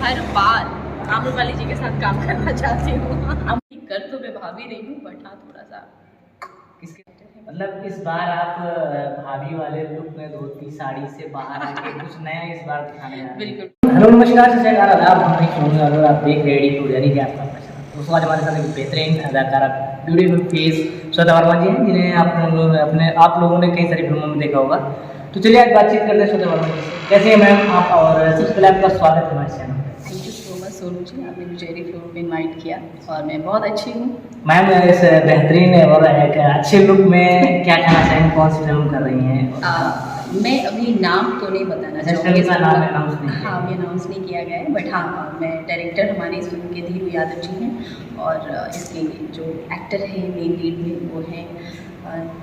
हर बार आम्रपाली जी के साथ काम करना चाहती हूँ। कर तो मैं भाभी रही हूँ, बट हाँ थोड़ा सा किसके मतलब इस बार आप भाभी वाले लुक में धोती साड़ी से बाहर आके कुछ नया इस बार दिखाने जा रहे हैं। बिल्कुल। हेलो नमस्कार, सत श्री अकाल, आदाब, हम एक फोन अगर आप देख रहे रेडी टू यानी कि आपका दोस्तों आज हमारे साथ एक बेहतरीन अदाकारा ब्यूटीफुल फेस श्वेता वर्मा जी हैं, जिन्हें आप लोगों ने कई सारी फिल्मों में देखा होगा। तो चलिए आज बातचीत करते हैं श्वेता वर्मा जी से। कैसे हैं मैम आप? और सबसे पहले आपका स्वागत है हमारे channel. Thank you so much Sonu ji, आपने मुझे फिल्म में इनवाइट किया और मैं बहुत अच्छी हूँ। मैम इस बेहतरीन और एक अच्छे लुक में क्या कहना चाहेंगे, कौन सी फिल्म कर रही हैं? मैं अभी नाम तो नहीं बताना चाहूँगी, हाँ अभी अनाउंस नहीं किया गया है, बट हाँ मैं डायरेक्टर हमारे इस फिल्म के धीरू यादव जी हैं और इसके जो एक्टर हैं मेन लीड में वो हैं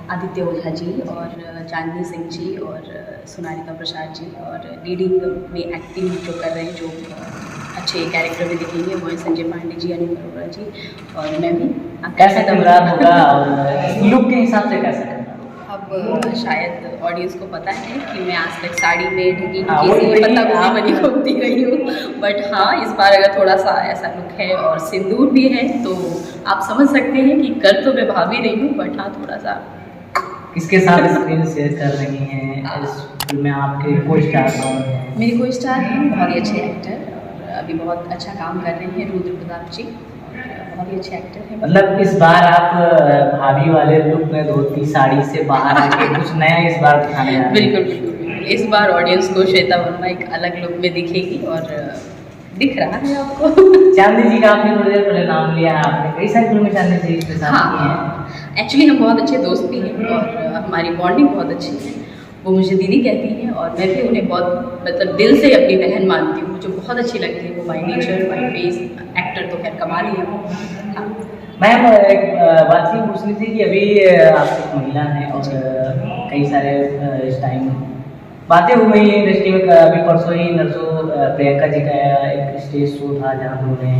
आदित्य ओझा जी और चांदनी सिंह जी और सोनालिका प्रसाद जी, और लीडिंग में एक्टिंग जो कर रहे हैं जो अच्छे कैरेक्टर में दिखेंगे वो है संजय पांडे जी, अनिल अरोड़ा जी और मैं भी। कैसा किरदार होगा और लुक के हिसाब से कैसा? अब शायद ऑडियंस को पता है कि मैं आज तक साड़ी में ढकी ढकी पत्ता गोभी बनी घूमती रही हूँ, बट हाँ इस बार अगर थोड़ा सा ऐसा लुक है और सिंदूर भी है तो आप समझ सकते हैं कि कर तो मैं भाभी रही हूँ, बट हाँ थोड़ा सा। किसके साथ स्क्रीन शेयर कर रही हैं इस फिल्म में? आपके को स्टार कौन है? मेरे को स्टार हैं बहुत ही अच्छे एक्टर, अभी बहुत अच्छा काम कर रहे हैं रुद्र प्रताप जी, बहुत ही अच्छे एक्टर हैं। मतलब इस बार आप भाभी वाले लुक में धोती साड़ी से बाहर आके कुछ नया इस बार दिखाने जा रहे हैं। बिल्कुल बिल्कुल, इस बार ऑडियंस को श्वेता वर्मा एक अलग लुक में दिखेगी और दिख रहा है आपको। चांदनी जी का आपने थोड़ी देर पहले नाम लिया है, आपने कई सारी फिल्में चांदनी जी के साथ की हैं। एक्चुअली हम बहुत अच्छे दोस्त भी हैं और हमारी बॉन्डिंग बहुत अच्छी है। वो मुझे दीदी कहती हैं और मैं भी उन्हें बहुत मतलब दिल से अपनी बहन मानती हूँ, मुझे बहुत अच्छी लगती है वो by nature by face. Actor तो खैर कमाल ही है वो। हाँ मैम एक बात ये पूछनी थी कि अभी आप एक महिला हैं और कई सारे इस टाइम बातें हो गई हैं इंडस्ट्री में। अभी परसों ही नरसों प्रियंका जी का एक स्टेज शो था जहाँ उन्होंने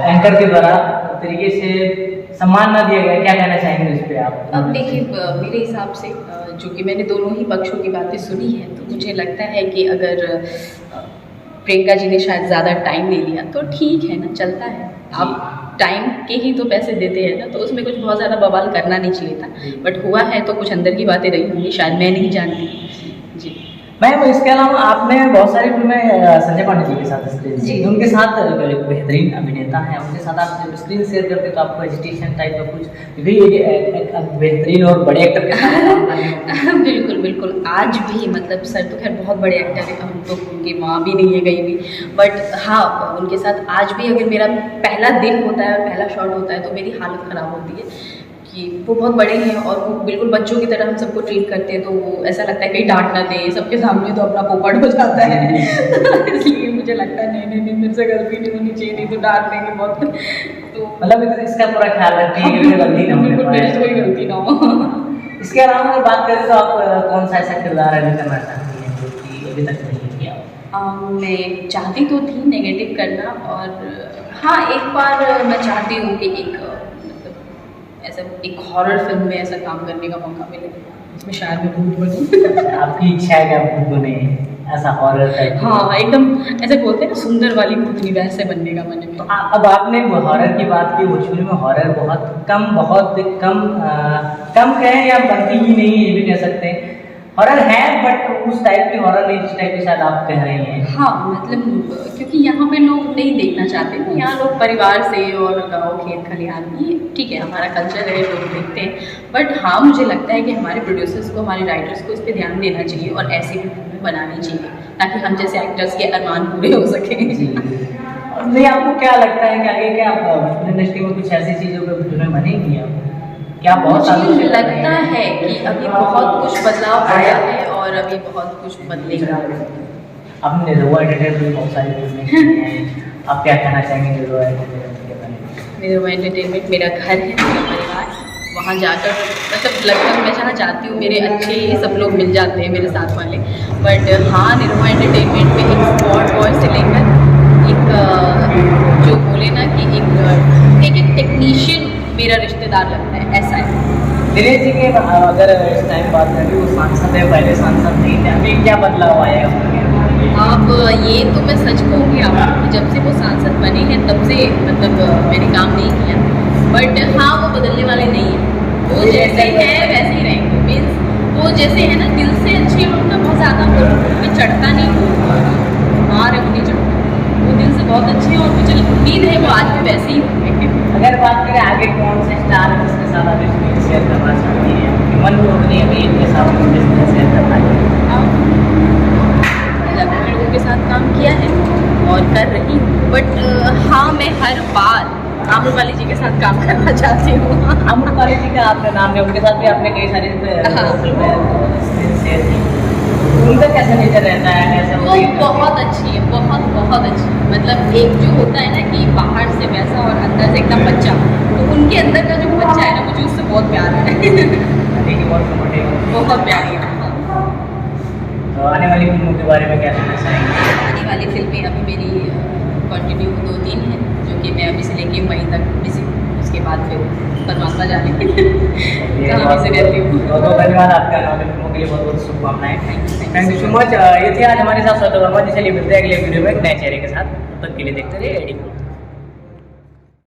एंकर के द्वारा तरीके से सम्मान ना दिया गया, क्या कहना चाहेंगे इस पर आप? अब देखिए मेरे हिसाब से जो कि मैंने दोनों ही पक्षों की बातें सुनी है तो मुझे लगता है कि अगर प्रियंका जी ने शायद ज़्यादा टाइम ले लिया तो ठीक है ना, चलता है। आप टाइम के ही तो पैसे देते हैं ना, तो उसमें कुछ बहुत ज़्यादा बवाल करना नहीं चाहिए था, बट हुआ है तो कुछ अंदर की बातें रही होंगी, शायद मैं नहीं जानती जी। मैम इसके अलावा आपने बहुत सारी फिल्में संजय पांडे जी के साथ स्क्रीन जी उनके साथ बेहतरीन अभिनेता हैं, उनके साथ आप जब स्क्रीन शेयर करते तो आपको एजिटेशन टाइप का कुछ बेहतरीन और बड़े एक्टर के साथ? बिल्कुल बिल्कुल, आज भी मतलब सर तो खैर बहुत बड़े एक्टर हैं, हम तो उनकी माँ भी नहीं है कहीं भी, बट हाँ उनके साथ आज भी अगर मेरा पहला दिन होता है और पहला शॉट होता है तो मेरी हालत ख़राब होती है कि वो बहुत बड़े हैं और वो बिल्कुल बच्चों की तरह हम सबको ट्रीट करते हैं, तो वो ऐसा लगता है कहीं डांट ना दे, सबके सामने तो अपना पोपट हो जाता है। इसलिए मुझे लगता है नहीं मेरे से गलती नहीं होनी चाहिए, नहीं तो डांट देंगे बहुत। तो मतलब इसका पूरा ख्याल रखते हैं कि गलती ना हो, बिल्कुल मेरे से कोई गलती ना हो। इसके अलावा अगर बात करें तो आप कौन सा ऐसा किरदार अभी करना चाहती हैं जो कि अभी तक नहीं किया? मैं चाहती तो थी नेगेटिव करना, और हाँ एक बार मैं चाहती हूँ कि एक ऐसा एक हॉरर फिल्म में ऐसा काम करने का मौका मिले इसमें शायद मैं भूत बनूं। आपकी इच्छा है कि आप भूत बने ऐसा हॉरर टाइप? हाँ एकदम ऐसे बोलते हैं ना सुंदर वाली भूतनी, वैसे बनने का मन है। तो अब आपने हॉरर की बात की, भोजपुरी में हॉरर बहुत कम कहें या बनती ही नहीं ये भी कह सकते हैं। हॉरर है बट उस टाइप की हॉरर नहीं जिस टाइप के शायद आप कह रही हैं। हाँ मतलब क्योंकि यहाँ पे लोग नहीं देखना चाहते, यहाँ लोग परिवार से और गाँव खेत खलिहान ये ठीक है हमारा कल्चर है, लोग देखते हैं, बट हाँ मुझे लगता है कि हमारे प्रोड्यूसर्स को हमारे राइटर्स को इस पर ध्यान देना चाहिए और ऐसी भी फिल्में बनानी चाहिए ताकि हम जैसे एक्टर्स के अरमान पूरे हो सकें। नहीं आपको क्या लगता है कि आगे क्या इंडस्ट्री में कुछ ऐसी चीज़ों पर फिल्में बनेंगी? क्या बहुत मुझे लगता है कि अभी बहुत कुछ बदलाव आया है और अभी बहुत कुछ बदलेगा। आपने निरहुआ एंटरटेनमेंट में बहुत सारी फिल्में की हैं, आप क्या कहना चाहेंगे निरहुआ एंटरटेनमेंट के बारे में? निरहुआ एंटरटेनमेंट मेरा घर है, मेरा परिवार, वहाँ जाकर मतलब लगभग मैं जहाँ जाती हूँ मेरे अच्छे सब लोग मिल जाते हैं मेरे साथ वाले, बट हाँ निरहुआ एंटरटेनमेंट में एक स्पॉट बॉय से लेकर एक जो बोले ना कि एक टेक्नीशियन मेरा रिश्तेदार लगता है, ऐसा है। दिनेश जी के अगर इस टाइम बात करें वो सांसद है, पहले सांसद नहीं थे, अभी क्या बदलाव आया है? अब ये तो मैं सच कहूँगी आपको कि जब से वो सांसद बने हैं तब से मतलब मैंने काम नहीं किया, बट हाँ वो बदलने वाले नहीं हैं, वो जैसे हैं वैसे ही रहेंगे। मीन्स वो जैसे है ना, दिल से अच्छे लोग ना बहुत ज़्यादा वो चढ़ता नहीं, मार है वो नहीं चढ़ता, वो दिल से बहुत अच्छे हैं और मुझे उम्मीद है वो आज भी वैसे ही होंगे। अगर बात करें आगे कौन से स्टार है जिसके साथ आप स्क्रीन शेयर करना चाहती हैं, मन को नहीं अभी इनके साथ स्क्रीन शेयर करना है? लगभग लोगों के साथ काम किया है और कर रही हूँ, बट हाँ मैं हर बार आम्रपाली जी के साथ काम करना चाहती हूँ। आम्रपाली जी का आपका नाम है, उनके साथ भी आपने कई सारी फिल्में शेयर की, उनका कैसा नेचर रहता है? कैसा वो बहुत अच्छी है, बहुत बहुत अच्छी है। मतलब एक जो होता है ना कि बाहर से वैसा और अंदर से एकदम बच्चा, तो उनके अंदर का जो बच्चा है ना मुझे उससे बहुत प्यार है। बहुत प्यारी है। तो आने वाली फिल्मों के बारे में क्या कहना चाहेंगे? आने वाली फिल्में अभी मेरी कंटिन्यू 2-3 हैं जो कि मैं अभी से लेके मई तक बिजी हूँ, उसके बाद फिर परमात्मा जाने कहाँ बिजी रहती हूँ। बहुत बहुत धन्यवाद आपका, आने वाली फिल्मों के लिए बहुत बहुत शुभकामनाएं। Thank you so much. ये थे आज हमारे साथ श्वेता वर्मा जी। चलिए मिलते हैं अगले वीडियो में एक नए चेहरे के साथ, तब तक के लिए देखते रहिए एडी।